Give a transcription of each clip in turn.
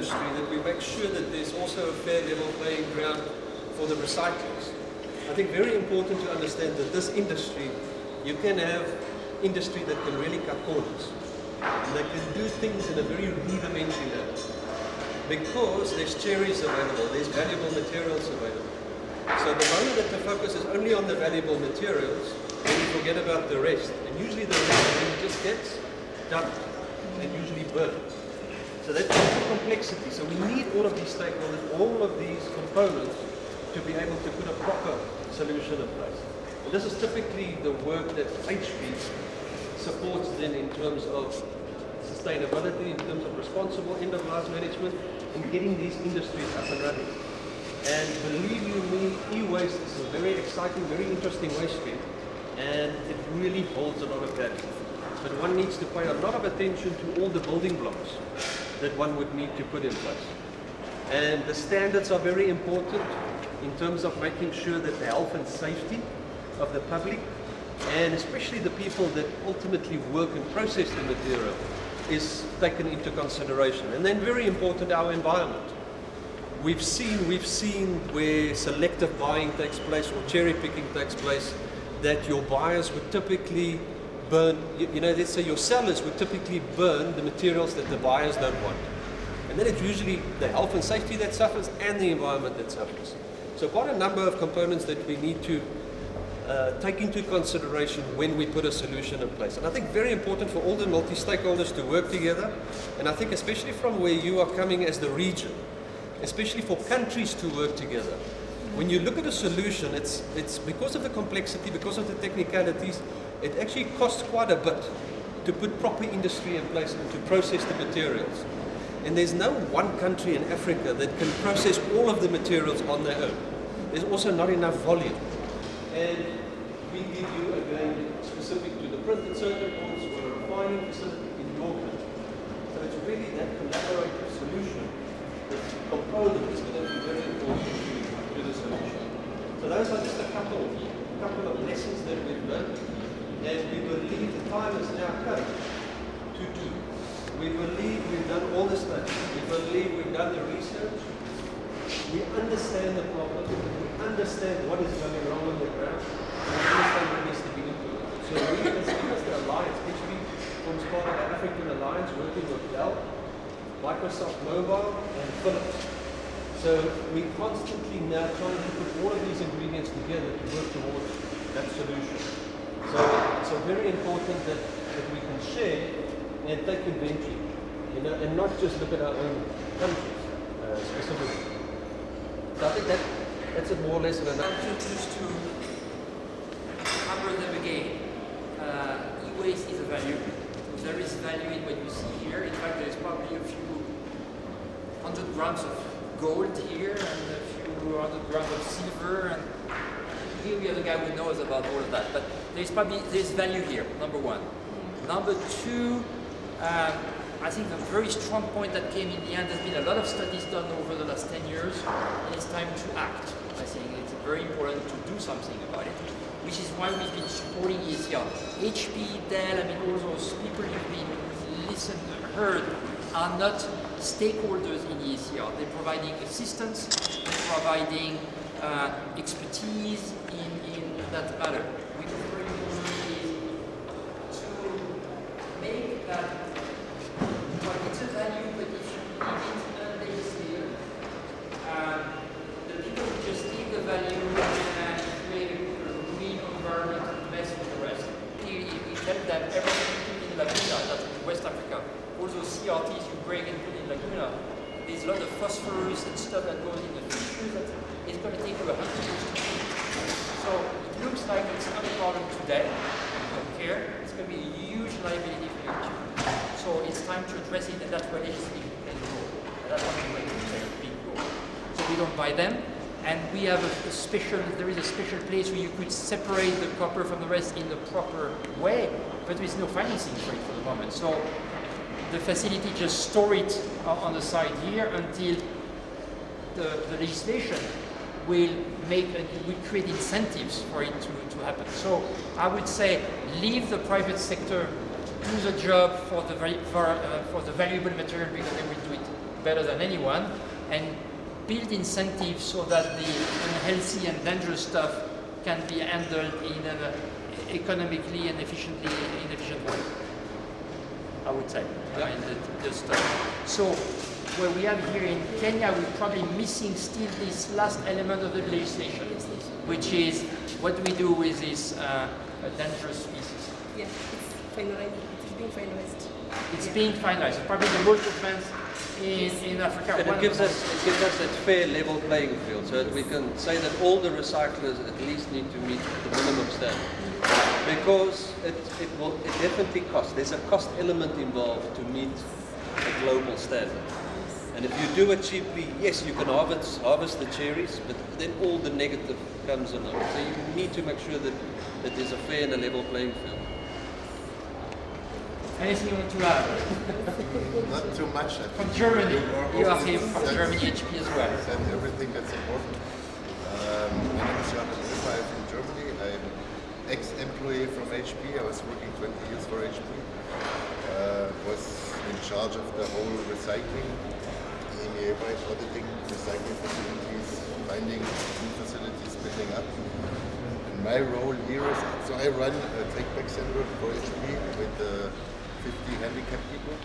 industry that we make sure that there's also a fair level playing ground for the recyclers. I think very important to understand that this industry, you can have industry that can really cut corners. And they can do things in a very rudimentary level. Because there's cherries available, there's valuable materials available. So the moment that the focus is only on the valuable materials, then you forget about the rest. And usually the rest just gets dumped and usually burned. So that's the complexity. So we need all of these stakeholders, all of these components to be able to put a proper solution in place. And this is typically the work that HP supports then in terms of sustainability, in terms of responsible end-of-life management, and getting these industries up and running. And believe you me, e-waste is a very exciting, very interesting waste stream, and it really holds a lot of value. But one needs to pay a lot of attention to all the building blocks that one would need to put in place. And the standards are very important in terms of making sure that the health and safety of the public, and especially the people that ultimately work and process the material, is taken into consideration. And then very important, our environment. We've seen where selective buying takes place or cherry picking takes place, that your buyers would typically burn, let's say your sellers would typically burn the materials that the buyers don't want. And then it's usually the health and safety that suffers and the environment that suffers. So quite a number of components that we need to take into consideration when we put a solution in place. And I think very important for all the multi-stakeholders to work together, and I think especially from where you are coming as the region, especially for countries to work together. When you look at a solution, it's because of the complexity, because of the technicalities, it actually costs quite a bit to put proper industry in place and to process the materials. And there's no one country in Africa that can process all of the materials on their own. There's also not enough volume. And we give you, again, specific to the printed circuit boards or a refining facility in your country. So it's really that collaborative solution, this component is going to be very important to the solution. So those are just a couple of lessons that we've learned. And we believe the time has now come to do. We believe we've done all the studies. We believe we've done the research. We understand the problem. We understand what is going wrong on the ground. We understand what needs to be implemented. So we, as the Alliance, HP forms part of the African Alliance, working with Dell, Microsoft Mobile, and Philips. So we constantly now trying to put all of these ingredients together to work towards that solution. So it's very important that we can share and take inventory, and not just look at our own countries specifically. So I think that's it more or less in a nutshell. Just to hammer them again, e-waste is a value. There is value in what you see here. In fact, there is probably a few 100 grams of gold here and a few 100 grams of silver. And here we have a guy who knows about all of that. But there's value here, number one. Number two, I think a very strong point that came in the end, there's been a lot of studies done over the last 10 years, and it's time to act. I think it's very important to do something about it, which is why we've been supporting EACR. HP, Dell, all those people you've been heard are not stakeholders in EACR. They're providing assistance, providing expertise in that matter. We can very important is to make that. It's a value, but if you leave it unlegislated, the people who just take the value and create a green environment and mess with the rest. We tell them everything you put in Laguna, that's in West Africa. All those CRTs you break and put in Laguna, there's a lot of phosphorus and stuff that goes in the fisheries that it's going to take you 100 years to do. So it looks like it's not a problem today. You don't care. It's going to be a huge liability for you too. So it's time to address it, and that's where legislation can go. And that's one way to say big goal. So we don't buy them, and we have there is a special place where you could separate the copper from the rest in the proper way, but there is no financing for it for the moment. So the facility just store it on the side here until the legislation will create incentives for it to happen. So I would say leave the private sector do the job for the valuable material because they will do it better than anyone, and build incentives so that the unhealthy and dangerous stuff can be handled in an economically and efficient way, I would say. Yeah. I mean, the stuff. So, what we have here in Kenya, we're probably missing still this last element of the legislation, which is what do we do with this dangerous species? Yeah, it's finalized. It's being finalized. It's being finalized. It's probably the most advanced in Africa. And it gives us that fair level playing field, so that we can say that all the recyclers at least need to meet the minimum standard. Because it definitely costs. There's a cost element involved to meet a global standard. And if you do it cheaply, yes, you can harvest the cherries, but then all the negative comes along. So you need to make sure that there's a fair and a level playing field. Anything you want to add? Not too much. From Germany, you are here from Germany, HP as well. Said everything that's important. My name is Jan. I'm from Germany. I'm ex-employee from HP. I was working 20 years for HP. Was in charge of the whole recycling, EACR auditing, recycling facilities, finding new facilities, building up. And my role here is, so I run a take-back center for HP with 50 handicapped people.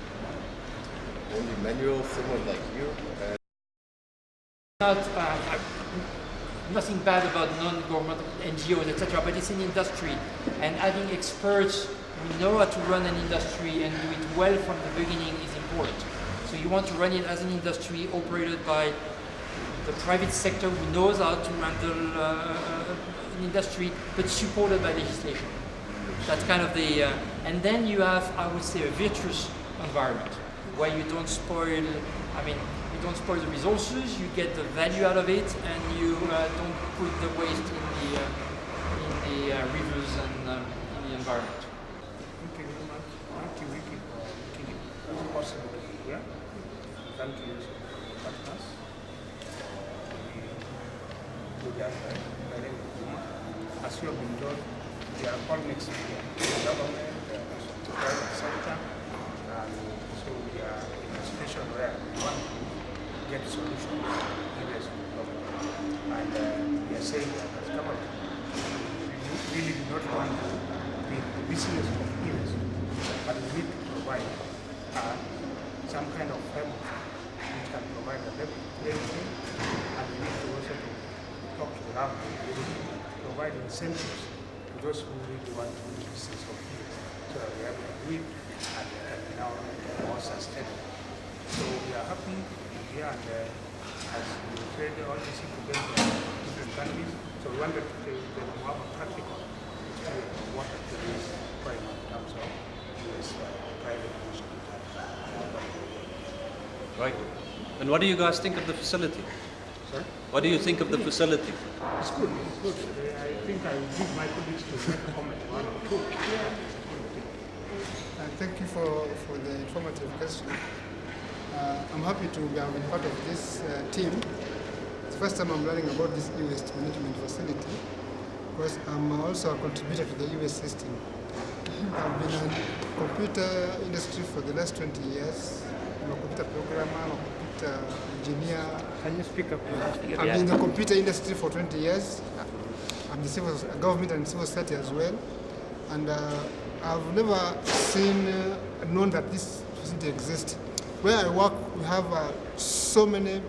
Only manual, similar like here. Nothing bad about non-government NGOs, etc., but it's an industry, and having experts who know how to run an industry and do it well from the beginning is important. So you want to run it as an industry operated by the private sector who knows how to handle an industry, but supported by legislation. That's kind of the, and then you have, I would say, a virtuous environment where you don't spoil, you don't spoil the resources, you get the value out of it, and you don't put the waste in the rivers and in the environment. Thank you very much. Thank you, Vicky, for making it possible here. Thank you, partners. As you have been told, we are all mixed here. The government, the private sector, and so we are in a situation where we want to get solutions in this problem. And we are saying that as government, we really do not want to be the business of years, but we need to provide some kind of framework which can provide a level playing field, and we need to also talk to the government, provide incentives to those who really want to do business of years, so that we have a agreed and can be now more sustainable. So we are happy to be here, and as we trade all this together in different countries, so we wanted to take the more practical experience of what actually is going on in terms of US private initiatives. Right. And what do you guys think of the facility? Sorry? What do you think of the facility? It's good, it's good. I think I will give my colleagues to make a comment. One or two. Thank you for the informative question. I'm happy to have been part of this team. It's the first time I'm learning about this e-waste management facility, because I'm also a contributor to the e-waste system. I've been in the computer industry for the last 20 years. I'm a computer programmer, I'm a computer engineer. Can you speak up? I've been in the computer industry for 20 years. I'm the civil government and civil society as well. And I've never known that this facility exists. Where I work, we have so many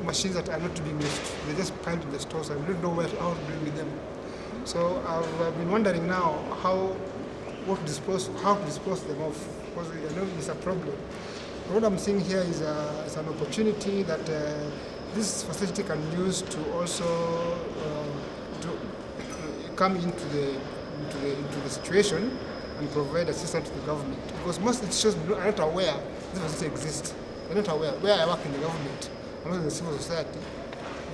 machines that are not being used. They're just piled in the stores. I don't know how to deal with them. So I've been wondering now how to dispose them off, because I know it's a problem. What I'm seeing here is an opportunity that this facility can use to also come into the situation and provide assistance to the government. Because most institutions are not aware this facility exists. They're not aware. Where I work in the government, I'm not in the civil society,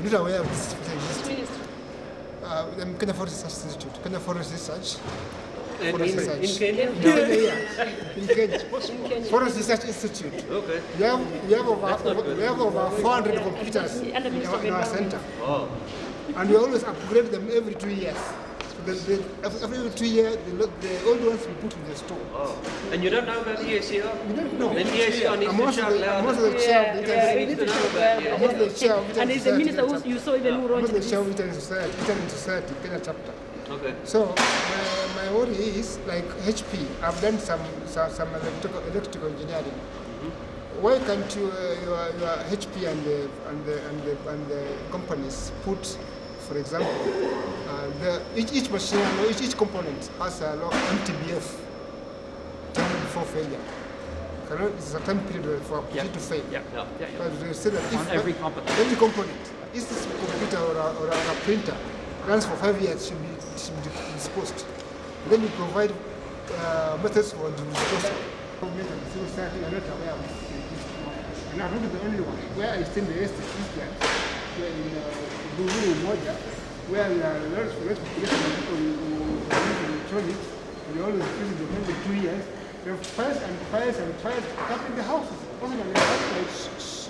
we're not aware of this facility exists. The Kenya Forest Research Institute, Kenya Forest Research. In Kenya? In Kenya. Forest Research Institute. Okay. We have over 400 computers in our center. Wow. And we always upgrade them every 2 years. Every 2 years, the old ones we put in the store. Oh. And you don't know about EACR? We don't know. Then EACR needs I'm to also shout louder. the chair of the Yeah, Italian we need to know show about well. I'm also the chair of the And it's the Italian minister Society. who you saw even who I'm wrote also the this. chair of Italian Society, Kenya chapter. Okay. So my worry is like HP. I've done some electrical engineering. Why can't you your HP and the companies put, for example, each machine or each component has a MTBF time before failure. It's a time period for it to fail. But they say that if every component. Every component, if this computer or a printer runs for 5 years, should be disposed. Then we provide methods for disposal. Civil society are not aware of this. And I'm not the only one. Where I stay in the Eastland, where in Buru Moja, where there are lots of population of people who use electronics, and they always use them every 2 years. There are fires up in the houses. Also,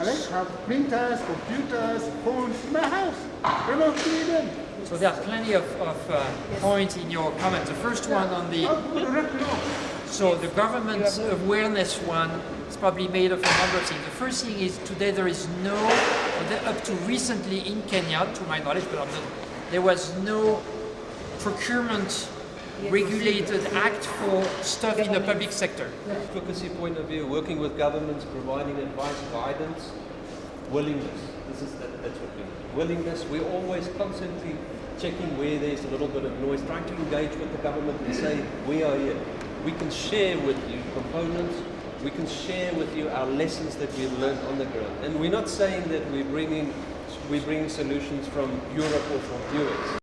I like to have printers, computers, phones in my house. I don't know what to do them. So there are plenty of points in your comments. The first one on the so the government awareness one is probably made of a number of things. The first thing is today there is no, up to recently in Kenya, to my knowledge, but there was no procurement regulated act for stuff in the public sector. Advocacy point of view, working with governments, providing advice, guidance, willingness. That's what we need. Willingness. We're always constantly checking where there's a little bit of noise, trying to engage with the government and say, we are here. We can share with you components. We can share with you our lessons that we've learned on the ground. And we're not saying that we're bringing solutions from Europe or from US.